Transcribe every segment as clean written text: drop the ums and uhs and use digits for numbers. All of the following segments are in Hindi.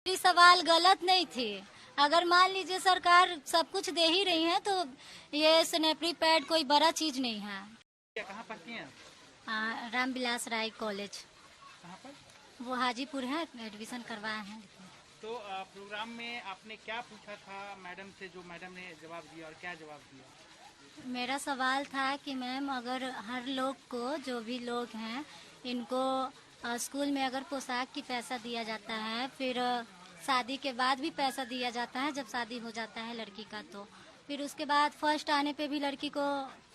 मेरी सवाल गलत नहीं थी। अगर मान लीजिए सरकार सब कुछ दे ही रही है तो ये सैनिटरी पैड कोई बड़ा चीज नहीं है। कहाँ पढ़ती हैं? रामविलास राय कॉलेज, कहाँ पर? वो हाजीपुर है, एडमिशन करवाए हैं। तो प्रोग्राम में आपने क्या पूछा था मैडम से, जो मैडम ने जवाब दिया, और क्या जवाब दिया? मेरा सवाल था कि मैम अगर हर लोग को, जो भी लोग हैं, इनको स्कूल में अगर पोशाक की पैसा दिया जाता है, फिर शादी के बाद भी पैसा दिया जाता है, जब शादी हो जाता है लड़की का, तो फिर उसके बाद फर्स्ट आने पे भी लड़की को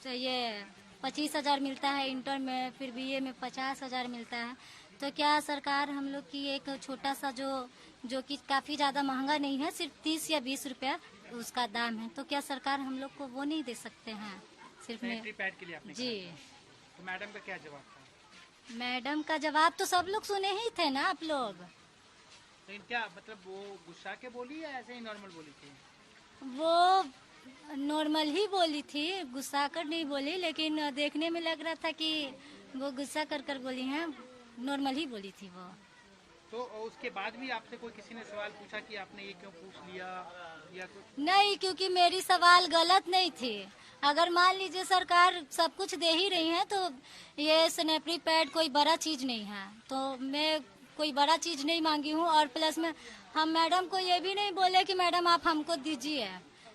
ये 25,000 मिलता है, इंटर में फिर बीए में 50,000 मिलता है। तो क्या सरकार हम लोग की एक छोटा सा जो कि काफ़ी ज़्यादा महंगा नहीं है, सिर्फ 30 या 20 रुपया उसका दाम है, तो क्या सरकार हम लोग को वो नहीं दे सकते हैं सिर्फ सैनिटरी पैड के लिए आपने जी। कहा। तो मैडम का क्या जवाब था? मैडम का जवाब तो सब लोग सुने ही थे ना आप लोग। लेकिन क्या मतलब वो गुस्सा के बोली या ऐसे ही नॉर्मल बोली थी? वो नॉर्मल ही बोली थी, गुस्सा कर नहीं बोली, लेकिन देखने में लग रहा था कि वो गुस्सा कर कर बोली हैं, नॉर्मल ही बोली थी वो। तो उसके बाद भी आपसे कोई किसी ने सवाल पूछा कि आपने ये क्यों पूछ लिया या कुछ? नहीं, क्योंकि मेरी सवाल गलत नहीं थी। अगर मान लीजिए सरकार सब कुछ दे ही रही है तो ये सैनिटरी पैड कोई बड़ा चीज नहीं है, तो मैं कोई बड़ा चीज नहीं मांगी हूँ। और प्लस में हम मैडम को ये भी नहीं बोले कि मैडम आप हमको दीजिए,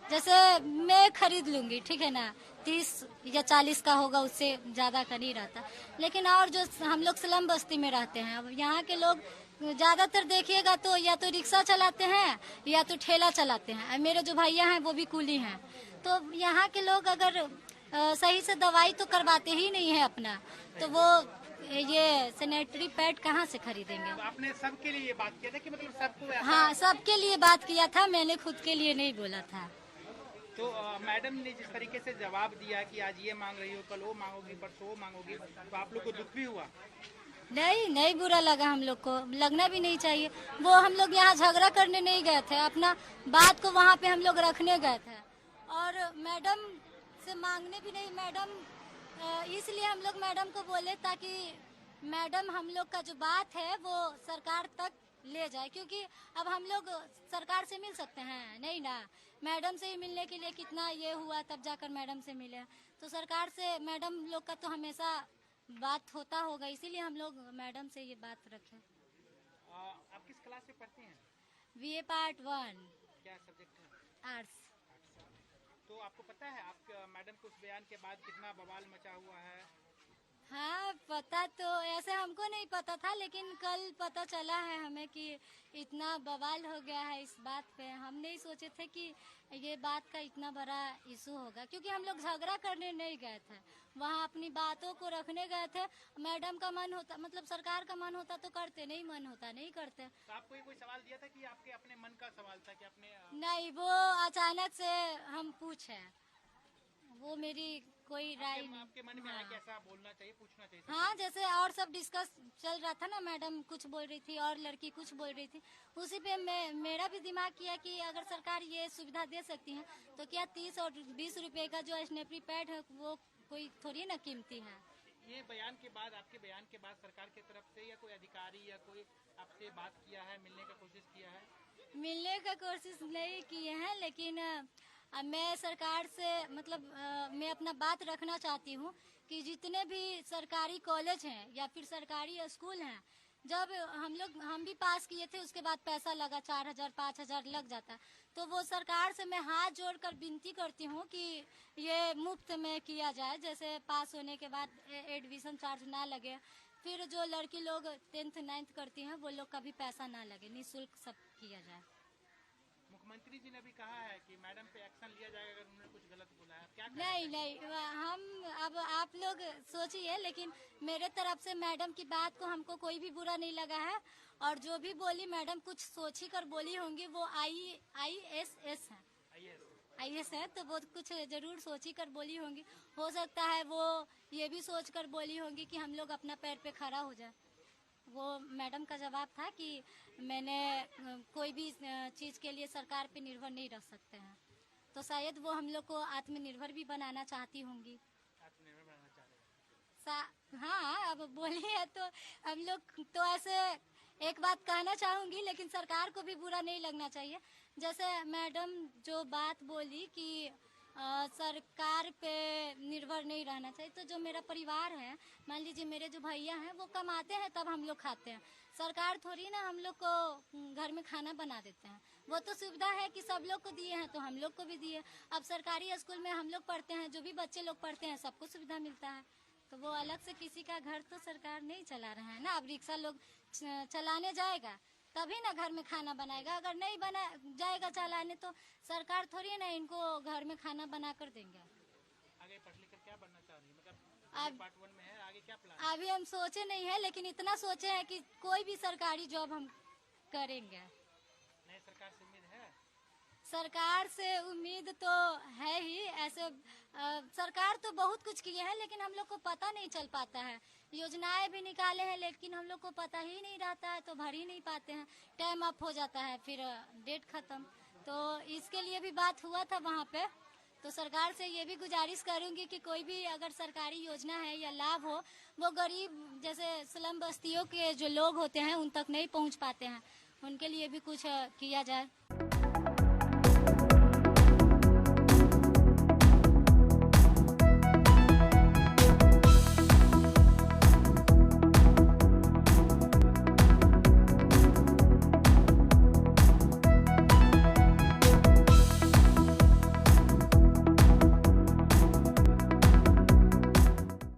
जैसे मैं खरीद लूंगी, ठीक है ना, 30 या 40 का होगा, उससे ज्यादा का नहीं रहता। लेकिन और जो हम लोग स्लम बस्ती में रहते हैं, अब यहाँ के लोग ज्यादातर देखिएगा तो या तो रिक्शा चलाते हैं या तो ठेला चलाते हैं। मेरे जो भैया हैं वो भी कूली हैं। तो यहाँ के लोग अगर सही से दवाई तो करवाते ही नहीं है अपना, तो वो ये सैनिटरी पैड कहाँ से खरीदेंगे। तो आपने सबके लिए ये बात किया था कि मतलब सबको ऐसा? हाँ, सबके लिए बात किया था, मैंने खुद के लिए नहीं बोला था। तो मैडम ने जिस तरीके से जवाब दिया कि आज ये मांग रही हो, कल वो मांगोगी, परसों वो मांगोगी, तो आप लोग को दुख भी हुआ? नहीं बुरा लगा, हम लोग को लगना भी नहीं चाहिए। वो हम लोग यहाँ झगड़ा करने नहीं गए थे, अपना बात को वहाँ पे हम लोग रखने गए थे, और मैडम से मांगने भी नहीं। मैडम इसलिए हम लोग मैडम को बोले ताकि मैडम हम लोग का जो बात है वो सरकार तक ले जाए, क्योंकि अब हम लोग सरकार से मिल सकते हैं नहीं ना। मैडम से ही मिलने के लिए कितना ये हुआ, तब जाकर मैडम से मिले। तो सरकार से मैडम लोग का तो हमेशा बात होता होगा, इसीलिए हम लोग मैडम से ये बात रखे। आप किस क्लास से पढ़ते हैं? BA part 1। क्या सब्जेक्ट है? आर्ट्स। तो आपको पता है आप मैडम के उस बयान के बाद कितना बवाल मचा हुआ है? हाँ, पता तो ऐसे हमको नहीं पता था, लेकिन कल पता चला है हमें कि इतना बवाल हो गया है इस बात पे। हम नहीं सोचे थे कि ये बात का इतना बड़ा इशू होगा, क्योंकि हम लोग झगड़ा करने नहीं गए थे, वहाँ अपनी बातों को रखने गए थे। मैडम का मन होता, मतलब सरकार का मन होता तो करते, नहीं मन होता नहीं करते। तो आपको ये कोई सवाल दिया था कि आपके अपने मन का सवाल था कि आपने? नहीं, वो अचानक से हम पूछे, वो मेरी कोई राय नहीं। आपके मन में आया कि ऐसा बोलना चाहिए, पूछना चाहिए? हाँ, जैसे और सब डिस्कस चल रहा था ना, मैडम कुछ बोल रही थी और लड़की कुछ बोल रही थी, उसी पे मेरा भी दिमाग किया कि अगर सरकार ये सुविधा दे सकती है तो क्या 30 और 20 रुपए का जो स्नैपरी पैड है वो कोई थोड़ी ना कीमती है। ये बयान के बाद, आपके बयान के बाद सरकार की तरफ से या कोई अधिकारी या कोई आपसे बात किया है, मिलने का कोशिश किया है? मिलने का कोशिश नहीं किए हैं, लेकिन मैं सरकार से मतलब मैं अपना बात रखना चाहती हूँ कि जितने भी सरकारी कॉलेज हैं या फिर सरकारी स्कूल हैं, जब हम भी पास किए थे, उसके बाद पैसा लगा 4,000 5,000 लग जाता, तो वो सरकार से मैं हाथ जोड़कर विनती करती हूँ कि ये मुफ्त में किया जाए, जैसे पास होने के बाद एडमिशन चार्ज ना लगे, फिर जो लड़की लोग 10th 9th करती हैं वो लोग का भी पैसा ना लगे, निःशुल्क सब किया जाए। मुख्यमंत्री जी ने भी कहा है कि मैडम पे एक्शन लिया जाएगा अगर उन्होंने कुछ गलत बोला है। क्या नहीं, हम अब आप लोग सोचिए, लेकिन मेरे तरफ से मैडम की बात को हमको कोई भी बुरा नहीं लगा है, और जो भी बोली मैडम कुछ सोच ही कर बोली होंगी। वो IAS है, IAS है, तो वो कुछ जरूर सोची कर बोली होंगी। हो सकता है वो ये भी सोच कर बोली होंगी कि हम लोग अपना पैर पे खड़ा हो जाए। वो मैडम का जवाब था कि मैंने कोई भी चीज़ के लिए सरकार पे निर्भर नहीं रह सकते हैं, तो शायद वो हम लोग को आत्मनिर्भर भी बनाना चाहती होंगी। आत्मनिर्भर बनाना चाह रहे हैं? हाँ, अब बोली है तो हम लोग तो ऐसे एक बात कहना चाहूंगी, लेकिन सरकार को भी बुरा नहीं लगना चाहिए। जैसे मैडम जो बात बोली कि सरकार पे निर्भर नहीं रहना चाहिए, तो जो मेरा परिवार है, मान लीजिए मेरे जो भैया हैं वो कमाते हैं तब हम लोग खाते हैं। सरकार थोड़ी ना हम लोग को घर में खाना बना देते हैं। वो तो सुविधा है कि सब लोग को दिए हैं तो हम लोग को भी दिए। अब सरकारी स्कूल में हम लोग पढ़ते हैं, जो भी बच्चे लोग पढ़ते हैं सबको सुविधा मिलता है, तो वो अलग से किसी का घर तो सरकार नहीं चला रहा है ना। अब रिक्शा लोग चलाने जाएगा तभी ना घर में खाना बनाएगा, अगर नहीं बना जाएगा चलाने तो सरकार थोड़ी ना इनको घर में खाना बना कर देंगे। आगे पढ़ लिख कर क्या बनना चाह रही है, मतलब अब पार्ट 1 में है, आगे क्या प्लान? अभी हम सोचे नहीं है, लेकिन इतना सोचे हैं कि कोई भी सरकारी जॉब हम करेंगे। नई सरकार से उम्मीद है? सरकार से उम्मीद तो है ही। ऐसे सरकार तो बहुत कुछ किए हैं, लेकिन हम लोग को पता नहीं चल पाता है। योजनाएं भी निकाले हैं, लेकिन हम लोग को पता ही नहीं रहता है, तो भर ही नहीं पाते हैं। टाइम अप हो जाता है, फिर डेट खत्म। तो इसके लिए भी बात हुआ था वहाँ पे। तो सरकार से ये भी गुजारिश करूंगी कि कोई भी अगर सरकारी योजना है या लाभ हो, वो गरीब जैसे स्लम बस्तियों के जो लोग होते हैं उन तक नहीं पहुँच पाते हैं, उनके लिए भी कुछ किया जाए।